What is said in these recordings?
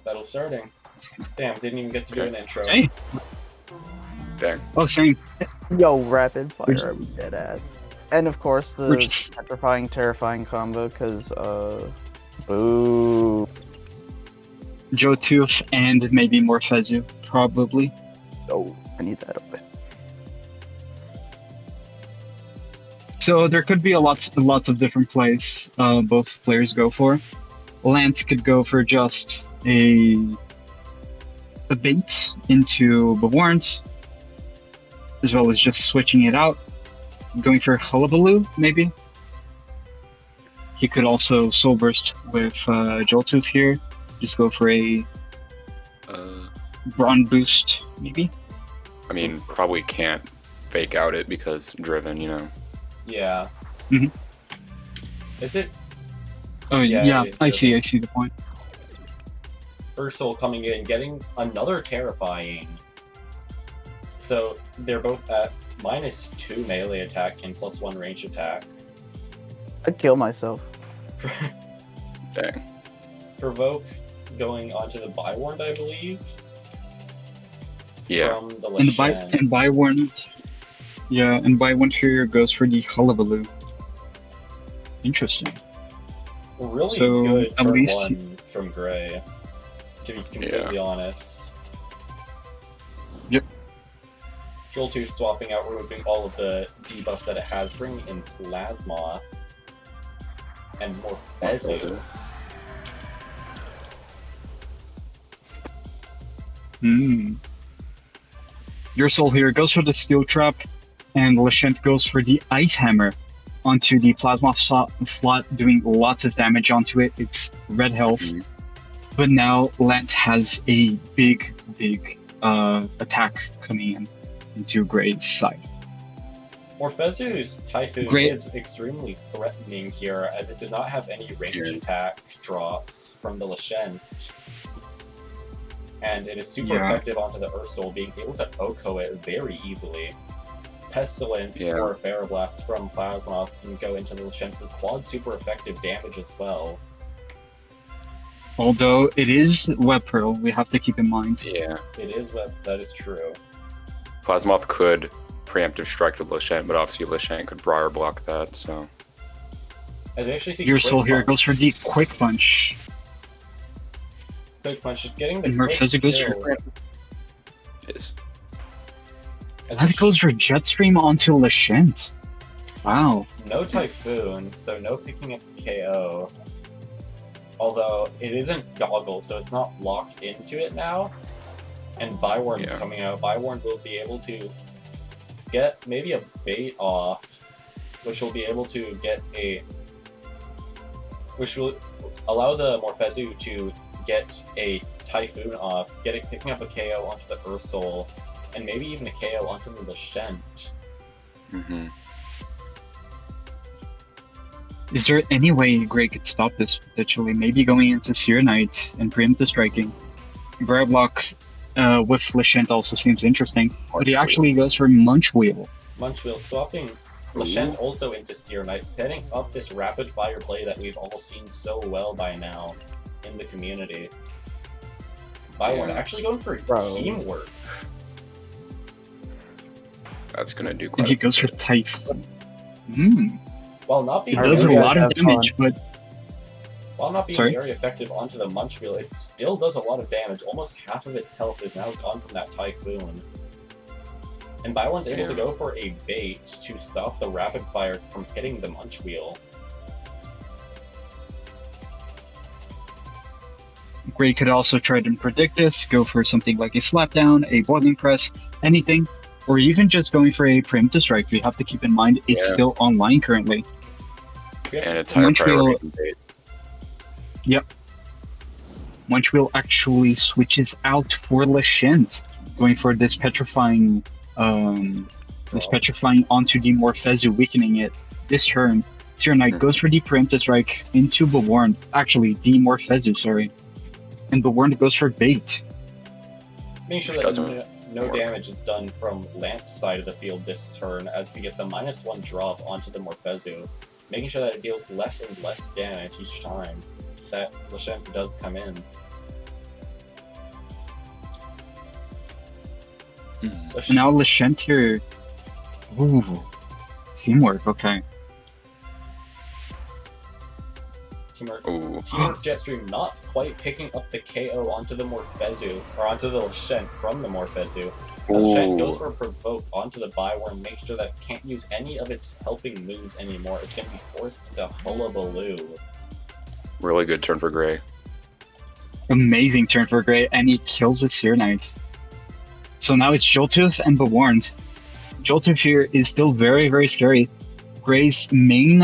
Battle starting. Damn, didn't even get to do an intro. Hey. Dang. Oh, same. Yo, rapid fire, We're I'm dead ass. And of course, the We're just- petrifying, terrifying combo, because, boo. Jotooth and maybe more Fezu, probably. Oh, I need that open. So there could be lots of different plays both players go for. Lant could go for just a bait into Bewarned, as well as just switching it out, going for Hullabaloo, maybe. He could also Soul Burst with Joltooth here, just go for a Brawn boost, maybe. I mean, probably can't fake out it because driven, you know. Yeah. Mhm. Is it Oh Yeah, yeah, it I is. see the point. Ursol coming in, getting another terrifying? So they're both at -2 melee attack and +1 range attack. I'd kill myself. Dang. Provoke going onto the Bywarned, I believe. Yeah. From the And Leshen. Bywarned here goes for the Hullabaloo. Interesting. Really So, good at turn least- 1 from Gray, to be completely honest. Yep. Joltooth swapping out, removing all of the debuffs that it has, bringing in Plasma and more Fezu. Your soul here goes for the Steel Trap, and Lashent goes for the Ice Hammer onto the Plasma slot, doing lots of damage onto it. It's red health, but now Lant has a big attack coming in into Gray's side. Morphezu's Typhoon Great. is extremely threatening here, as it does not have any range attack drops from the Lashent. And it is super effective onto the Ursol, being able to Oko it very easily. Pestilence or Ferroblast from Plasma can go into the Lashent for quad super effective damage as well. Although it is Web Pearl, we have to keep in mind. Yeah. It is that is true. Plasmoth could preemptive strike the Lashent, but obviously Lashent could Briar block that, so. I actually see Your Quick soul here Punch. goes for the Quick Punch. Quick Punch, just getting the And quick Morphezu goes kill. for Yes. As that goes for Jetstream onto Lashent. Wow. no Typhoon, so no picking up KO. Although it isn't Goggle, so it's not locked into it now. And Bywarn's coming out. Bywarn will be able to get maybe a bait off, which will be able to get a... which will allow the Morphezu to get a Typhoon off, picking up a KO onto the Ursol, and maybe even a KO onto the Lashent. Mm-hmm. Is there any way Gray could stop this potentially? Maybe going into Seer Knight and preemptive striking. Grab Block with Lashent also seems interesting. But he actually goes for Munch Wheel. Munch Wheel swapping Lashent also into Seer Knight, setting up this rapid fire play that we've all seen so well by now in the community. Bywarn actually going for teamwork. That's gonna do And quite he a goes for bit. Typhoon. While not being It does a very lot of have damage, but While not being Sorry? very effective onto the Munch Wheel, it still does a lot of damage. Almost half of its health is now gone from that Typhoon. And Byron's able to go for a bait to stop the rapid fire from hitting the Munch Wheel. Gray could also try to predict this, go for something like a Slapdown, a Boiling Press, anything, or even just going for a Preemptive Strike. We have to keep in mind it's still online currently. And it's higher Munch Wheel- priority than bait. Munch Wheel actually switches out for Lashent, going for this petrifying onto the Morphezu, weakening it. This turn, Seer Knight goes for the Preemptive Strike into Bewarned. Actually, the Morphezu, sorry. And Bewarned goes for bait. Make sure that no damage is done from Lant's side of the field this turn, as we get the -1 drop onto the Morphezu, making sure that it deals less and less damage each time that Lashent does come in. And now Lashent here. Ooh, teamwork. Okay. Teamwork. Ooh. Teamwork Jetstream not quite picking up the KO onto the Morphezu, or onto the Lashent from the Morphezu. Lashent goes for a provoke onto the Byworm, makes sure that it can't use any of its helping moves anymore. It's going to be forced to Hullabaloo. Really good turn for Gray. Amazing turn for Gray, and he kills with Seer Knight. So now it's Joltooth and Bewarned. Joltooth here is still very, very scary. Gray's main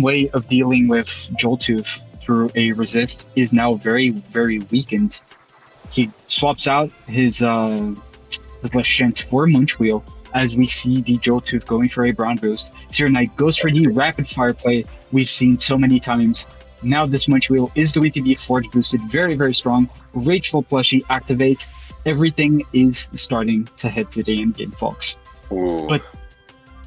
way of dealing with Joltooth through a resist is now very, very weakened. He swaps out his Lashent for Munchwheel as we see the Joltooth going for a Brown Boost. Seer Knight goes for the rapid fire play we've seen so many times. Now this Munchwheel is going to be Forge boosted, very, very strong. Rageful Plushie activate. Everything is starting to head to the end game, folks. Ooh. But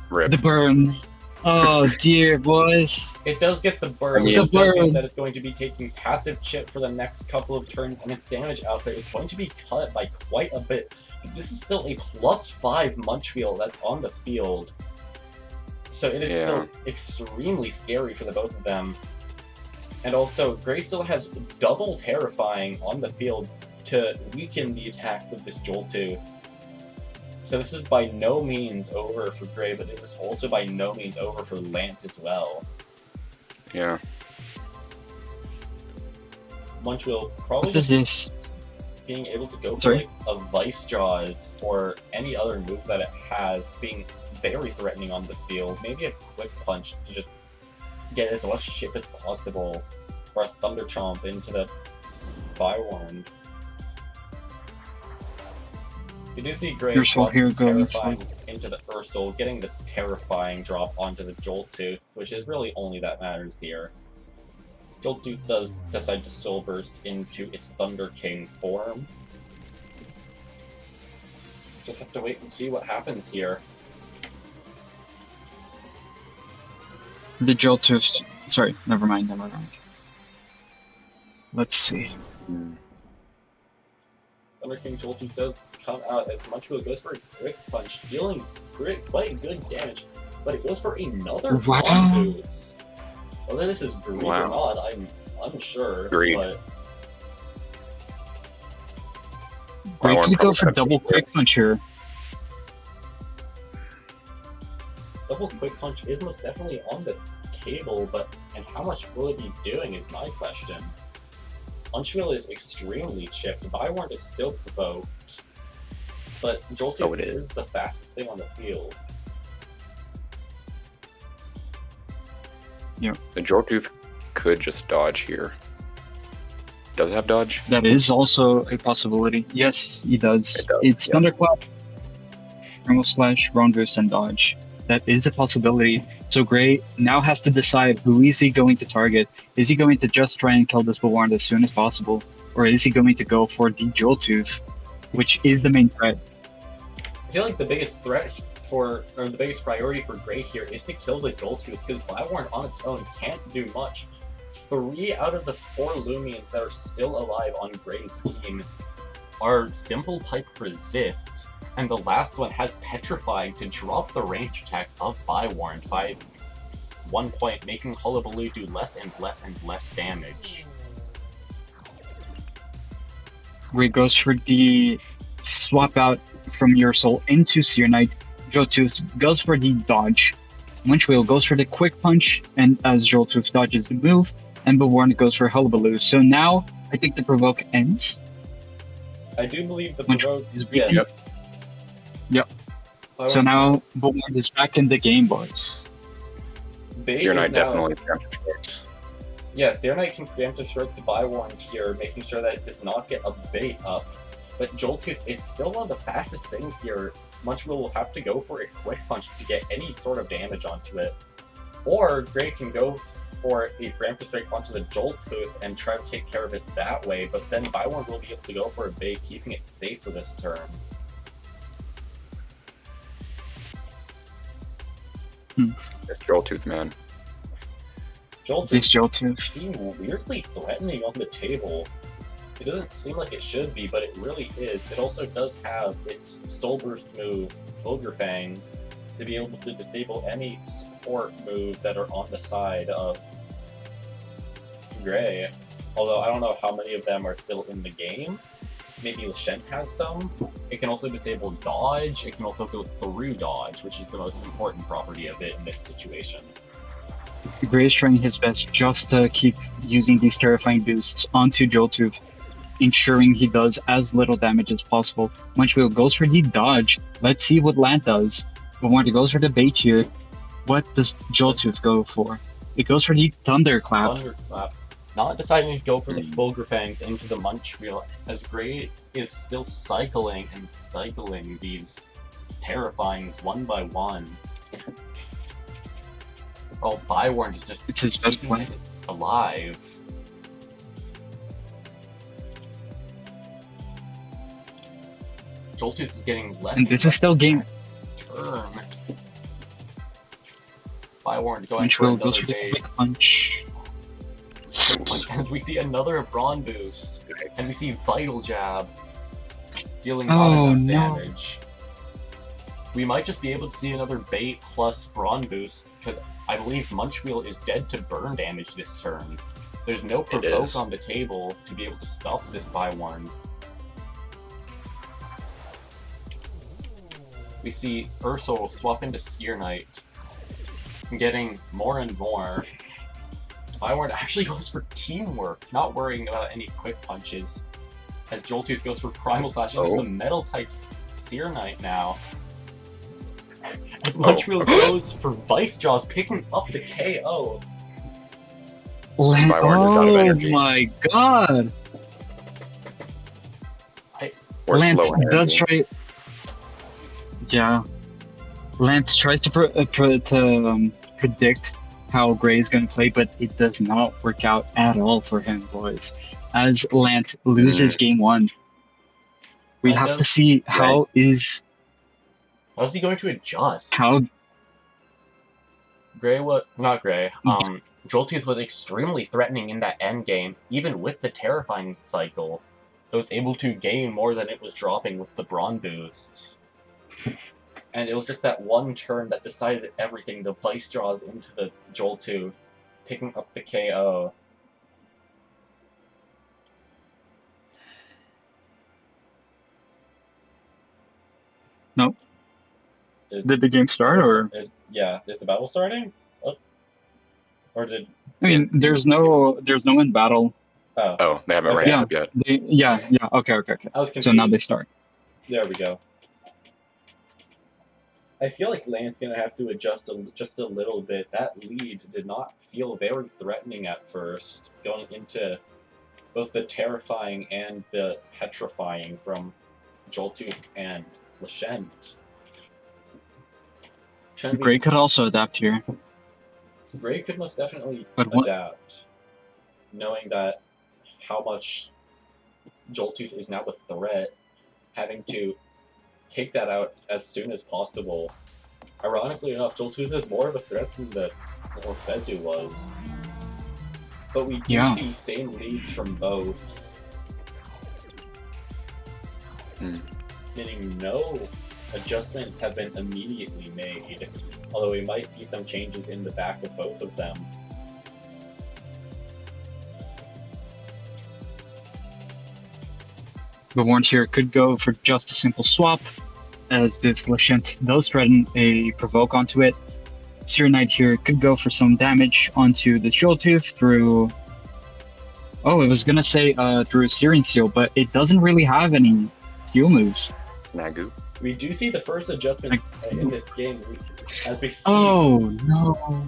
Rip. the burn. Oh dear, boys. It does get the burn. I mean, It does mean that it's going to be taking passive chip for the next couple of turns, and its damage output is going to be cut by quite a bit. This is still a +5 Munchwheel that's on the field. So it is still extremely scary for the both of them. And also, Gray still has double Terrifying on the field to weaken the attacks of this Joltooth. So this is by no means over for Gray, but it is also by no means over for Lant as well. Yeah. Munchwheel probably What is this? being able to go for like a Vice Jaws or any other move that it has being very threatening on the field. Maybe a Quick Punch to just get as much ship as possible, or a Thunder Chomp into the Byworm. You do see Gray here going Terrifying into the Ursul, getting the Terrifying drop onto the Joltooth, which is really only that matters here. Joltooth does decide to Soul Burst into its Thunder King form. Just have to wait and see what happens here. The Joltooth. Sorry, never mind. Let's see. Thunder King Joltooth does come out as Munchwheel goes for a Quick Punch, dealing quite good damage, but it goes for another Brown Boost. Whether this is greed or not, I'm unsure. Greed. But Gray could go for double Quick Punch here. double Quick Punch is most definitely on the table, and how much will it be doing is my question. Munchwheel is extremely chipped. Byworm is still provoked, but Joltooth is the fastest thing on the field. Yeah. The Joltooth could just dodge here. Does it have dodge? That is also a possibility. Yes, he does. It's Thunderclap, Thermal Slash, Ground Boost, and Dodge. That is a possibility. So Gray now has to decide who is he going to target. Is he going to just try and kill this Bewarned as soon as possible? Or is he going to go for the Joltooth, which is the main threat? I feel like the biggest threat the biggest priority for Gray here is to kill the Joltooth, because Byworm on its own can't do much. 3 out of the 4 Lumions that are still alive on Gray's team are simple type resists, and the last one has Petrifying to drop the range attack of Byworm by 1 point, making Hullabaloo do less and less and less damage. Gray goes for the swap out from your soul into Seer Knight. Joltooth goes for the dodge. Munchwheel goes for the Quick Punch, and as Joltooth dodges the move, and Bewarned goes for Hullabaloo. So now, I think the provoke ends. I do believe the provoke is weakened. Yep. So now, Bewarned is back in the game, boys. Seer Knight definitely preemptive strikes. Yeah, Seer Knight can preemptive strike the Byworm here, making sure that it does not get a bait up. But Joltooth is still one of the fastest things here. Munchwheel will have to go for a Quick Punch to get any sort of damage onto it. Or Gray can go for a preemptive strike onto the Joltooth and try to take care of it that way, but then Byworm will be able to go for a bait, keeping it safe for this turn. This Joltooth, man. Joltooth Joltooth being weirdly threatening on the table. It doesn't seem like it should be, but it really is. It also does have its Soul Burst move, Fulgur Fangs, to be able to disable any support moves that are on the side of Gray. Although I don't know how many of them are still in the game. Maybe Lashent has some. It can also disable dodge. It can also go through dodge, which is the most important property of it in this situation. Gray is trying his best just to keep using these terrifying boosts onto Joltooth, ensuring he does as little damage as possible. Munchwheel goes for the dodge. Let's see what Lant does. But goes for the bait here. What does Joltooth go for? It goes for the Thunderclap. Thunderclap. Not deciding to go for the Fulgur Fangs into the Munchwheel, as Gray is still cycling and cycling these Terrifyings one by one. Oh, Bywarn is just It's his best keeping play. it alive. Joltooth is getting less. And this is still game. Turn. Bywarn going for Munchwheel goes another for the bait. quick punch. And we see another Brawn boost. And we see Vital Jab. Dealing Oh, not enough no. damage. We might just be able to see another bait plus Brawn boost, because I believe Munchwheel is dead to burn damage this turn. There's no is. provoke on the table to be able to stop this Bywarn. We see Ursol swap into Seer Knight, getting more and more. Bywarn actually goes for teamwork, not worrying about any quick punches. As Joltooth goes for Primal Slash into the Metal type Seer Knight now. As Munchwheel goes for Vice Jaws, picking up the KO. Lant, Bywarn is out of oh energy. my god! Or Lant slow energy. does try. Yeah. Lant tries to predict how Gray is going to play, but it does not work out at all for him, boys. As Lant loses game one, we Lant have does- to see how is How's he going to adjust? how Gray was not Gray. Joltooth was extremely threatening in that end game, even with the Terrifying cycle. It was able to gain more than it was dropping with the Brawn boosts. And it was just that one turn that decided everything. The Vice Jaws into the Joltooth, picking up the KO. No. Is- did the game start or? Yeah, is the battle starting? Oh. Or did... I mean, there's no in battle. Oh, Oh, they haven't Okay. ramped up yet. Yeah. Okay. I was confused. So now they start. There we go. I feel like Lant's gonna have to adjust just a little bit. That lead did not feel very threatening at first, going into both the Terrifying and the Petrifying from Joltooth and Lashent. Gray could also adapt here. Gray could most definitely But what- adapt, knowing that how much Joltooth is now a threat, having to take that out as soon as possible. Ironically enough, Joltooth is more of a threat than the Morphezu was. But we do see same leads from both. Meaning no adjustments have been immediately made, although we might see some changes in the back of both of them. The warrant here could go for just a simple swap, as this Lashent does threaten a provoke onto it. Seer Knight here could go for some damage onto the Joltooth through... Oh, it was gonna say through Searing Seal, but it doesn't really have any Seal moves. Nagu. We do see the first adjustment in this game, as we see Oh, no.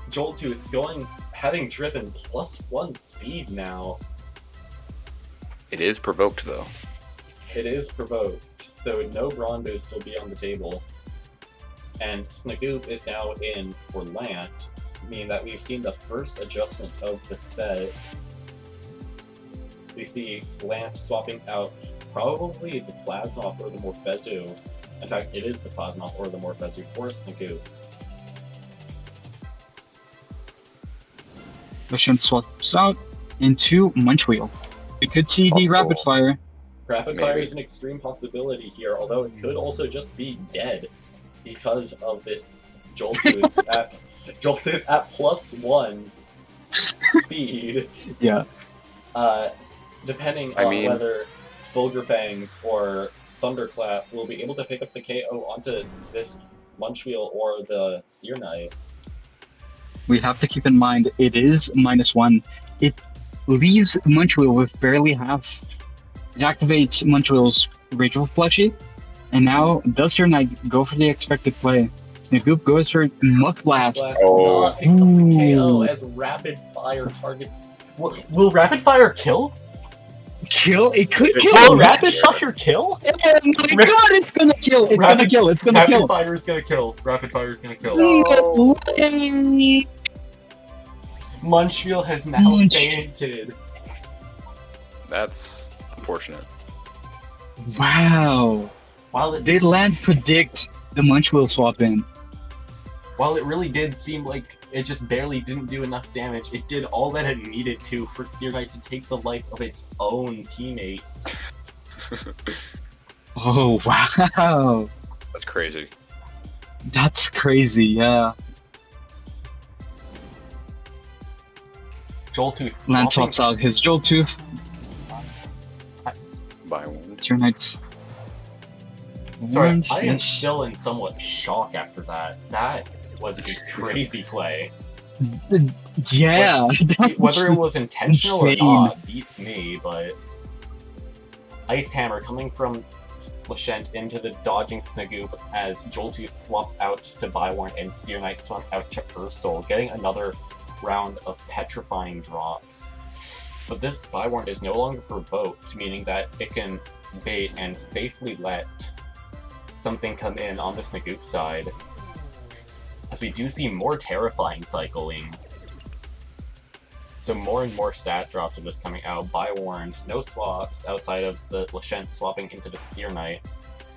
Joltooth having driven +1 speed now. It is provoked though. It is provoked, so no Brawn boost will be on the table. And Snagoop is now in for Lant, meaning that we've seen the first adjustment of the set. We see Lant swapping out probably the Plasmoth or the Morphezu. In fact, it is the Plasmoth or the Morphezu for Snagoop. Lashent swaps out into Munchwheel. We could see the rapid fire. Rapid fire Maybe. is an extreme possibility here, although it could also just be dead because of this Joltooth at +1 speed. Yeah. Depending I on mean- whether Bulgur Fangs or Thunderclap will be able to pick up the KO onto this Munchwheel or the Seer Knight. We have to keep in mind it is -1. It leaves Munchwheel with barely half. It activates Munchwheel's Rageful Fleshy, and now does your Knight go for the expected play? Snagoop goes for Muck Blast. Oh. Not pick up the KO Ooh. as rapid fire targets. Will rapid fire kill? Kill? It could Will kill! Will rapid fire kill? Oh my god, it's gonna kill! It's gonna Rapid- kill! It's gonna Rapid kill! fire is gonna kill. Rapid fire is gonna kill. No way. Munchwheel has now Munch. fainted. That's unfortunate. Wow. While it Did Lant predict the Munchwheel swap in? While it really did seem like it just barely didn't do enough damage, it did all that it needed to for Seer Knight to take the life of its own teammate. Oh wow. That's crazy. That's crazy, yeah. Joltooth Lant swapping- swaps out his Joltooth. By one. It's your Knight's. Sorry, Orange, I am yes. still in somewhat shock after that. That was a crazy play. Yeah. Whether it was intentional insane. or not beats me, but Ice Hammer coming from Lashent into the dodging Snagoop as Joltooth swaps out to Bywarn and Seer Knight swaps out to Ursul, getting another round of petrifying drops. But this Bywarn is no longer provoked, meaning that it can bait and safely let something come in on the Snagoop side. As we do see more terrifying cycling. So more and more stat drops are just coming out. Bywarned, no swaps outside of the Lashent swapping into the Seer Knight.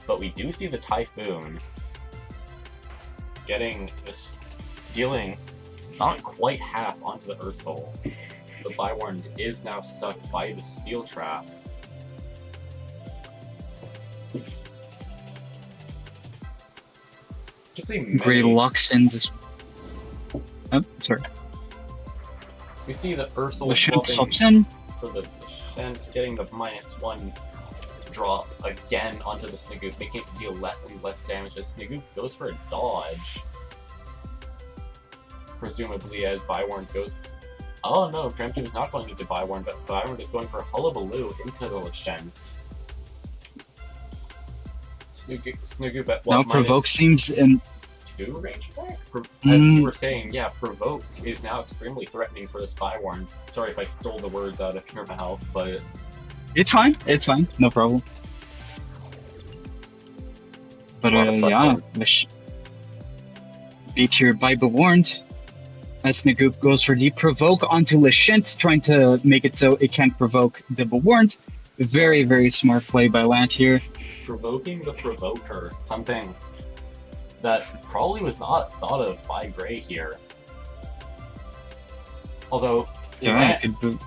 But we do see the Typhoon getting this, dealing not quite half onto the Ursul. The Bywarn is now stuck by the Steel Trap. Just a Gray many- locks in this. Oh, sorry. We see the Ursul Lashent swapping swaps in. for the Lashent, getting the -1 drop again onto the Snagoop, making it deal less and less damage as Snagoop goes for a dodge. Presumably as Bywarn goes... Oh no, Preemptive is not going into Bywarn, but Bywarn is going for Hullabaloo into the Lashent. Snagoop at Now what, Provoke seems in. -2 range attack? As you were saying, yeah, Provoke is now extremely threatening for this Bywarn. Sorry if I stole the words out of your mouth, but... It's fine. It's fine. No problem. But Lot of yeah, cycling. beat here by Bewarned. As Snagoop goes for the Provoke onto Lashent, trying to make it so it can't provoke the Bewarned. Very, very smart play by Lant here. Provoking the Provoker, something that probably was not thought of by Gray here. Although, Yeah, it could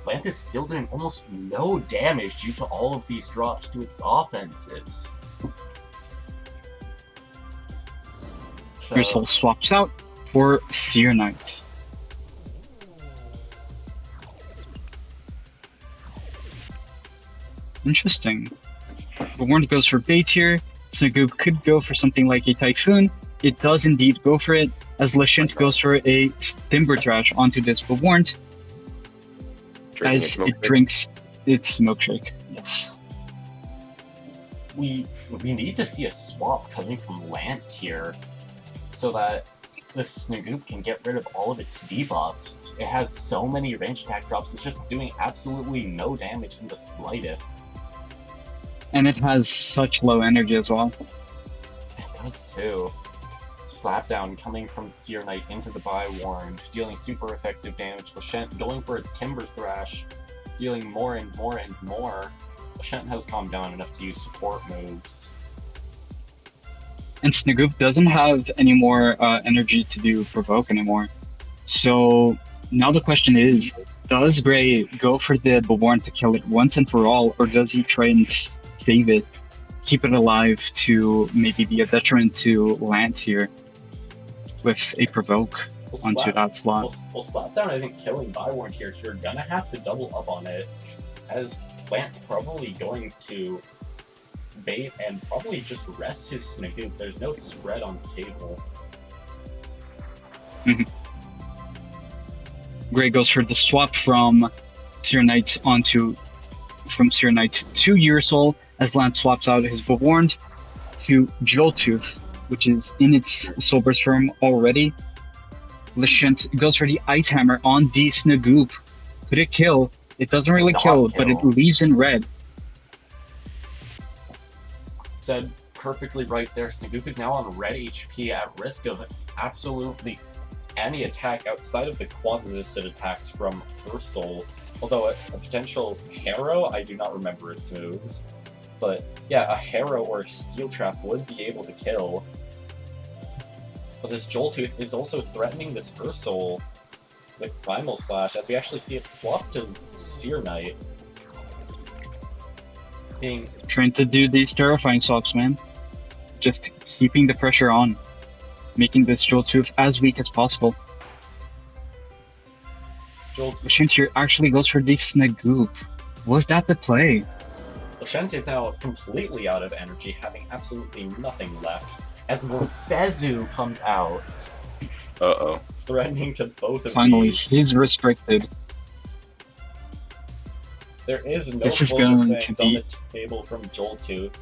Lant is still doing almost no damage due to all of these drops to its offenses. Ursul swaps out for Seer Knight. Interesting. Bewarned goes for bait here. Snagoop could go for something like a Typhoon. It does indeed go for it, as Lashent goes for a Timber Trash onto this Bewarned, Drinking a as smoke it break. drinks its Milkshake. Yes. we need to see a swap coming from Lant here, so that the Snagoop can get rid of all of its debuffs. It has so many range attack drops, it's just doing absolutely no damage in the slightest. And it has such low energy as well. It does too. Slapdown coming from Seer Knight into the Bywarned, dealing super effective damage. Lashent going for a Timber Thrash, dealing more and more and more. Lashent has calmed down enough to use support moves. And Snagoop doesn't have any more energy to do Provoke anymore. So now the question is, Does Gray go for the Bewarn to kill it once and for all, or does he try and save it, keep it alive to maybe be a detriment to Lant here with a provoke onto that slot? Well, Slapdown isn't killing Bywarn here, so you're gonna have to double up on it, as Lant's probably going to bait and probably just rest his Snagoop. There's no spread on the table. Gray goes for the swap from Seer Knight to Ursul, as Lant swaps out his Bewarn to Joltooth, which is in its Soul Burst form already. Lashent goes for the Ice Hammer on the Snagoop. Could it kill? It doesn't really kill, but it leaves in red. Said perfectly right there. Snagoop is now on red HP at risk of absolutely any attack outside of the quad-resisted attacks from Ursul. Although a potential Harrow, I do not remember its moves. But yeah, a Harrow or a Steel Trap would be able to kill. But this Joltooth is also threatening this Ursul with Primal Slash, as we actually see it swap to Seer Knight. Trying to do these terrifying swaps, man. Just keeping the pressure on. Making this Joltooth as weak as possible. Lashent here actually goes for the Snagoop. Was that the play? Lashent is now completely out of energy, having absolutely nothing left, as Morphezu comes out. Uh-oh. Threatening to both of Finally, these. he's restricted. There is no This is going to on be the table from Joltooth,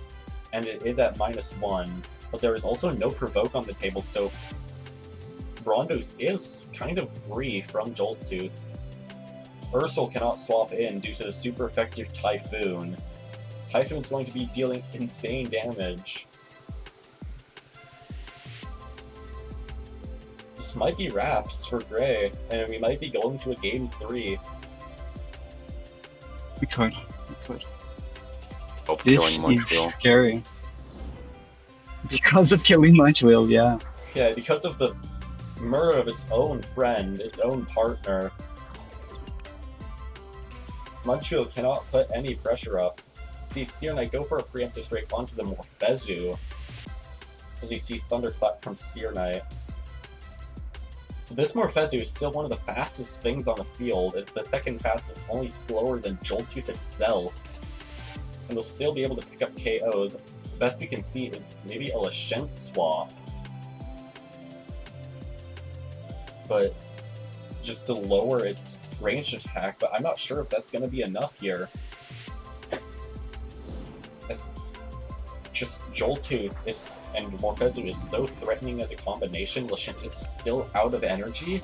and it is at -1, but there is also no provoke on the table, so Brondos is kind of free from Joltooth. Ursul cannot swap in due to the super effective Typhoon. Typhoon's going to be dealing insane damage. This might be wraps for Gray, and we might be going to a game 3. We could. Both This killing is Munchwheel. scary. Because of killing Munchwheel, yeah. Yeah, because of the murder of its own friend, its own partner. Munchwheel cannot put any pressure up. See Seer Knight go for a preemptive strike onto the Morphezu, as you see Thunderclap from Seer Knight. This Morphezu is still one of the fastest things on the field. It's the second fastest, only slower than Joltooth itself. And will still be able to pick up KOs. The best we can see is maybe a Lashent swap. But just to lower its ranged attack, but I'm not sure if that's going to be enough here. As just Joltooth and Morphezu is so threatening as a combination, Lashent is still out of energy.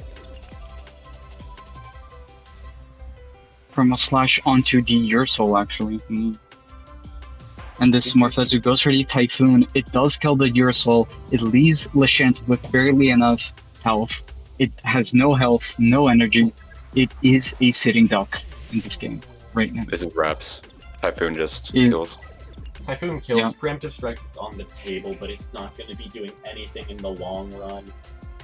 From a slash onto the Ursul, actually. And this Morphezu goes for the Typhoon. It does kill the Ursul. It leaves Lashent with barely enough health. It has no health, no energy. It is a sitting duck in this game right now. This is wraps. Typhoon just kills. Typhoon kills. Yeah. Preemptive Strike's on the table, but it's not going to be doing anything in the long run.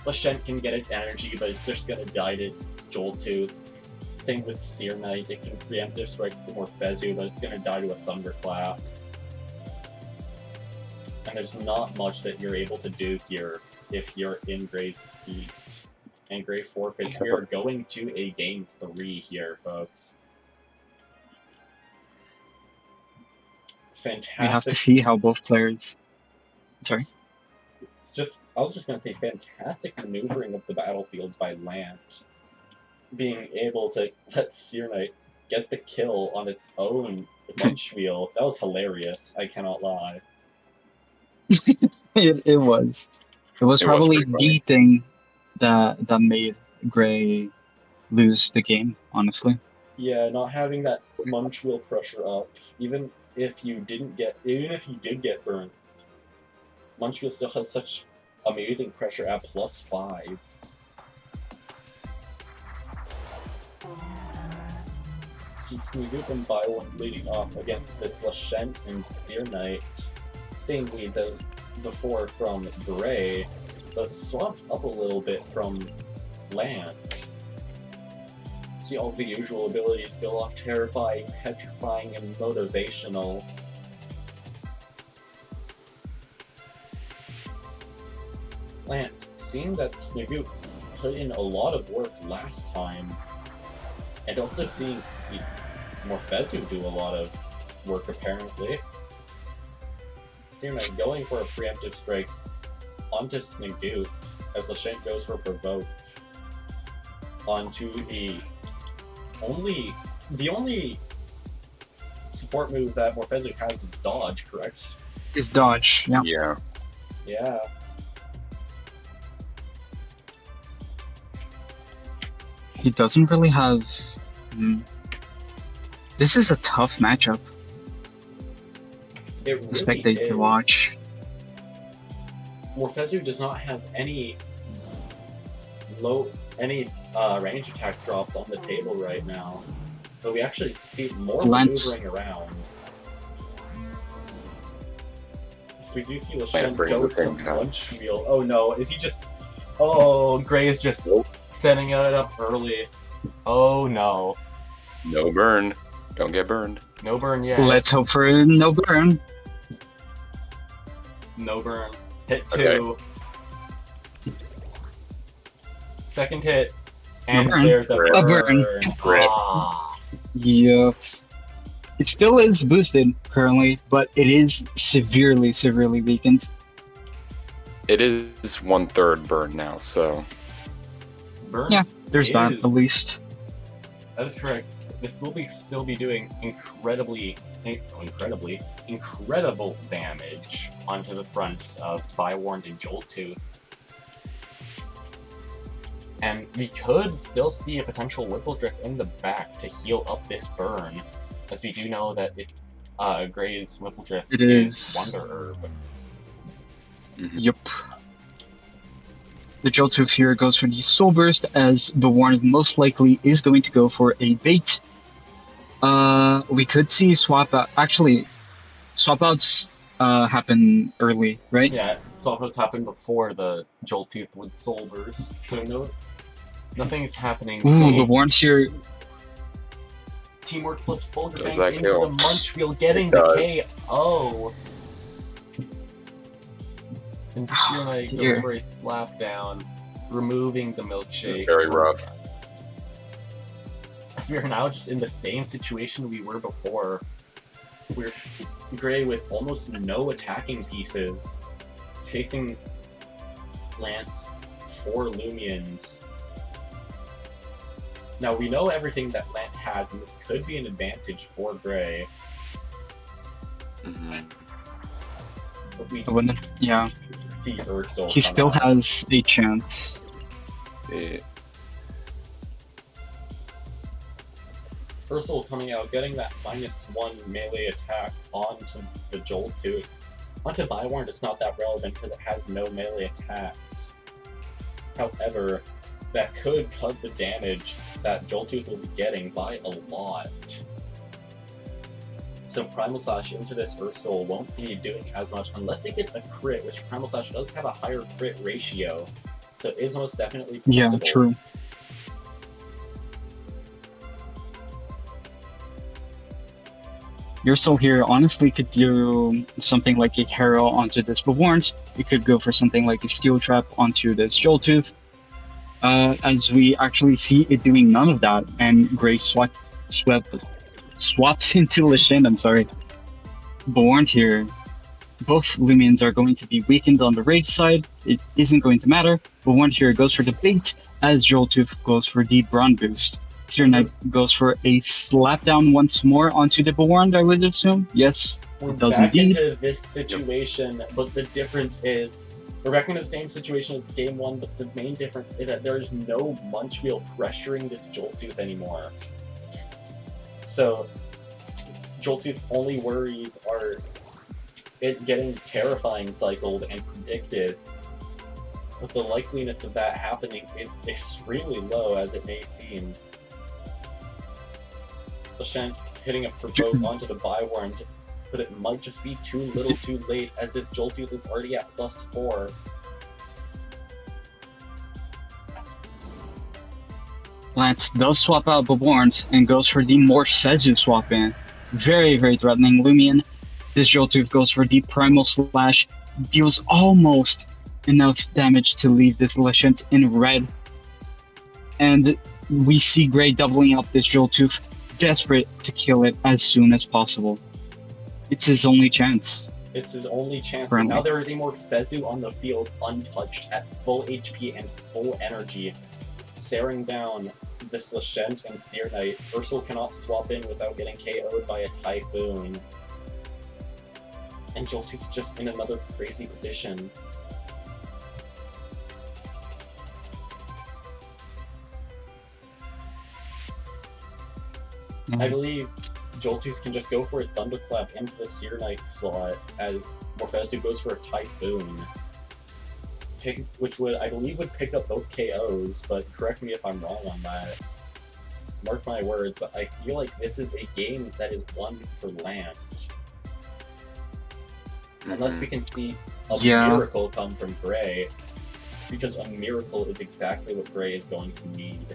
Lashent can get its energy, but it's just going to die to Joltooth. Same with Seer Knight. It can Preemptive Strike the Morphezu, but it's going to die to a Thunderclap. And there's not much that you're able to do here if you're in Gray's feet. And Gray forfeits. We are going to a game 3 here, folks. Fantastic. We have to see how both players... Sorry? I was just going to say fantastic maneuvering of the battlefield by Lant. Being able to let Seer Knight get the kill on its own Munchwheel. That was hilarious, I cannot lie. It was. It was probably the thing that made Gray lose the game, honestly. Yeah, not having that Munchwheel pressure up, even if you did get burnt, Munchwheel still has such amazing pressure at +5. See Snagoop and Bywarn leading off against this Lashent and Seer Knight. Same leads as before from Gray, but swapped up a little bit from Lant. See all the usual abilities go off: terrifying, petrifying, and motivational. Lant, seeing that Snigoop put in a lot of work last time, and also seeing Morphezu do a lot of work apparently. Steerman going for a preemptive strike onto Snigoop as Lashent goes for provoke onto the only support move that Morphezu has is dodge, correct? Is dodge, yeah. Yeah. Yeah. He doesn't really have... This is a tough matchup. It really Spectate is. to watch. Morphezu does not have any range attack drops on the table right now, but we actually see more Lant. maneuvering around. So we do see Lant Lashent bring go the to thing down. punch wheel. Oh no, is he just... Oh, Gray is just setting it up early. Oh no. No burn. Don't get burned. No burn yet. Let's hope for no burn. No burn. Hit Okay. 2. Second hit. No And burn. there's a A burn. Rip. Ah. Yep. It still is boosted currently, but it is severely, severely weakened. It is 1/3 burn now, so Burn. Yeah, There's that, is- at least. That is correct. This will still be doing incredible damage onto the fronts of Bywarn and Jolttooth. And we could still see a potential Whipple Drift in the back to heal up this burn, as we do know that Gray's Whipple Drift It is is- Wonder Herb. Yup. The Jolttooth here goes for the Soul Burst, as the Warren most likely is going to go for a bait. We could see swap out. Actually, swap outs happen early, right? Yeah, swap outs happened before the Jolttooth with Soul Burst, so nothing's happening. Ooh, See, the Warren's here. Teamwork plus Fulgur Does Bang that into kill? the Munch Wheel, getting It the does. KO. And Steerman goes dear. for a slap down, removing the it's milkshake. very rough. We are now just in the same situation we were before. We're Gray with almost no attacking pieces, chasing Lance 4 Lumions. Now we know everything that Lant has, and this could be an advantage for Gray. Mhm. But we Yeah, see Ursul he come still out. has a chance. Yeah. Ursul coming out, getting that -1 melee attack onto the Jolttooth. Onto Bywarn, it's not that relevant because it has no melee attacks. However, that could cut the damage that Jolttooth will be getting by a lot. So Primal Slash into this Ursul won't be doing as much unless it gets a crit, which Primal Slash does have a higher crit ratio. So it is most definitely possible. Yeah, true. Your soul here honestly could do something like a Harrow onto this Bewarned. You could go for something like a Steel Trap onto this Jolttooth. As we actually see it doing none of that, and Gray swaps into Lashent, I'm sorry. Bewarned here, both Lumions are going to be weakened on the rage side. It isn't going to matter. Bewarned here goes for the bait, as Jolttooth goes for the Brawn boost. Seer Knight goes for a slap down once more onto the Bewarned, I would assume. Yes, We're it does back indeed. into this situation, but the difference is we're back into the same situation as game 1, but the main difference is that there is no Munch Wheel pressuring this Jolttooth anymore. So Jolttooth's only worries are it getting terrifying cycled and predicted, but the likeliness of that happening is extremely low, as it may seem. Lashent hitting a provoke onto the Bywarn, but it might just be too little too late, as this Jolttooth is already at +4. Lant does swap out Baborns and goes for the Morphezu swap in. Very, very threatening. Lumion. This Joltooth goes for the Primal Slash. Deals almost enough damage to leave this Lashent in red. And we see Gray doubling up this Joltooth, desperate to kill it as soon as possible. It's his only chance. It's his only chance. Friendly. Now there is a Morphezu on the field, untouched, at full HP and full energy, staring down this Lashent and Seer Knight. Ursul cannot swap in without getting KO'd by a Typhoon. And Joltooth's just in another crazy position. I believe Joltooth can just go for a Thunderclap into the Seer Knight slot as Morphezu goes for a Typhoon. Which would, I believe, would pick up both KOs, but correct me if I'm wrong on that. Mark my words, but I feel like this is a game that is won for Lant. Unless we can see a miracle come from Gray, because a miracle is exactly what Gray is going to need.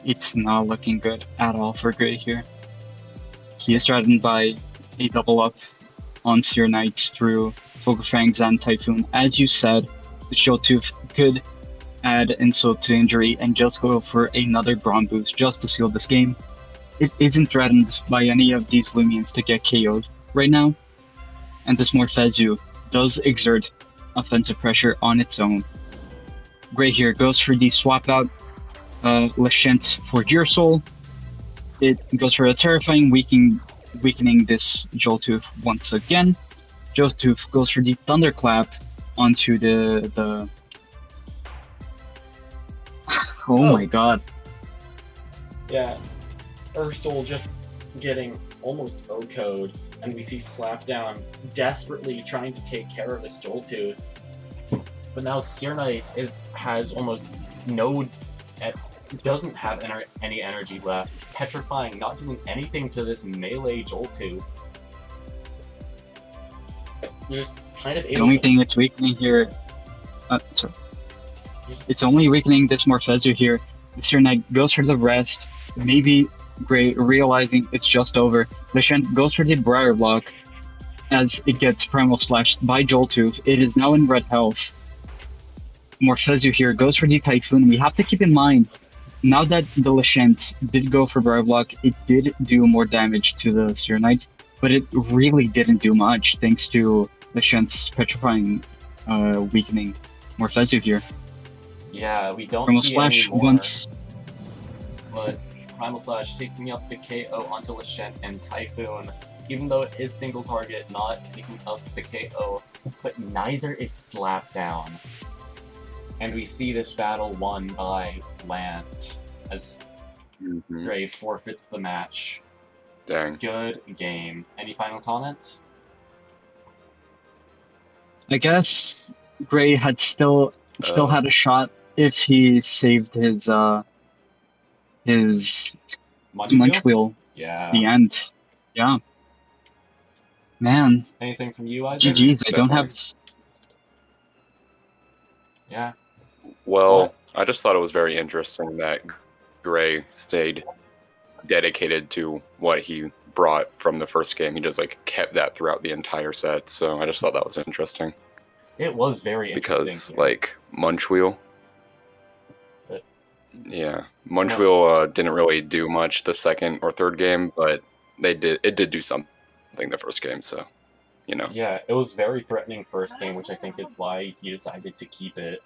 It's not looking good at all for Gray here. He is threatened by a double up on Seer Knights through Fogelfangs and Typhoon. As you said, the Joltooth could add insult to injury and just go for another Brawn boost just to seal this game. It isn't threatened by any of these Lumions to get KO'd right now, and this Morphezu does exert offensive pressure on its own. Gray here goes for the swap out Lashent for Deersoul. It goes for a terrifying weakening this Joltooth once again. Joltooth goes for the Thunderclap onto the oh my god. Yeah, Ursul just getting almost O-code, and we see Slapdown desperately trying to take care of this Joltooth. But now Seer Knight has almost doesn't have any energy left. Petrifying, not doing anything to this melee Joltooth. Just kind of the only thing it's weakening here, sorry. It's only weakening this Morphezu here. The Seer Knight goes for the rest. Maybe Gray realizing it's just over. Lashent goes for the Briar Block as it gets Primal Slashed by Joltooth. It is now in red health. Morphezu here goes for the Typhoon. We have to keep in mind, now that the Lashent did go for Briar Block, it did do more damage to the Seer Knight, but it really didn't do much thanks to Lashent's petrifying weakening Morphezu here. Yeah, we don't Primal see Slash any more, once. but Primal Slash taking up the KO onto Lashent and Typhoon, even though it is single target, not taking up the KO, but neither is slapped down. And we see this battle won by Lant as Gray forfeits the match. Dang. Good game. Any final comments? I guess Gray had still had a shot if he saved his Munch Wheel. Yeah. The end. Yeah. Man. Anything from you, Isaac? GG's. I don't have. Yeah. Well, I just thought it was very interesting that Gray stayed dedicated to what he brought from the first game. He just like kept that throughout the entire set. So I just thought that was interesting. It was very interesting. Because like Munch Wheel. But, yeah, Munch Wheel didn't really do much the second or third game, but it did do something the first game. So, you know. Yeah, it was very threatening first game, which I think is why he decided to keep it.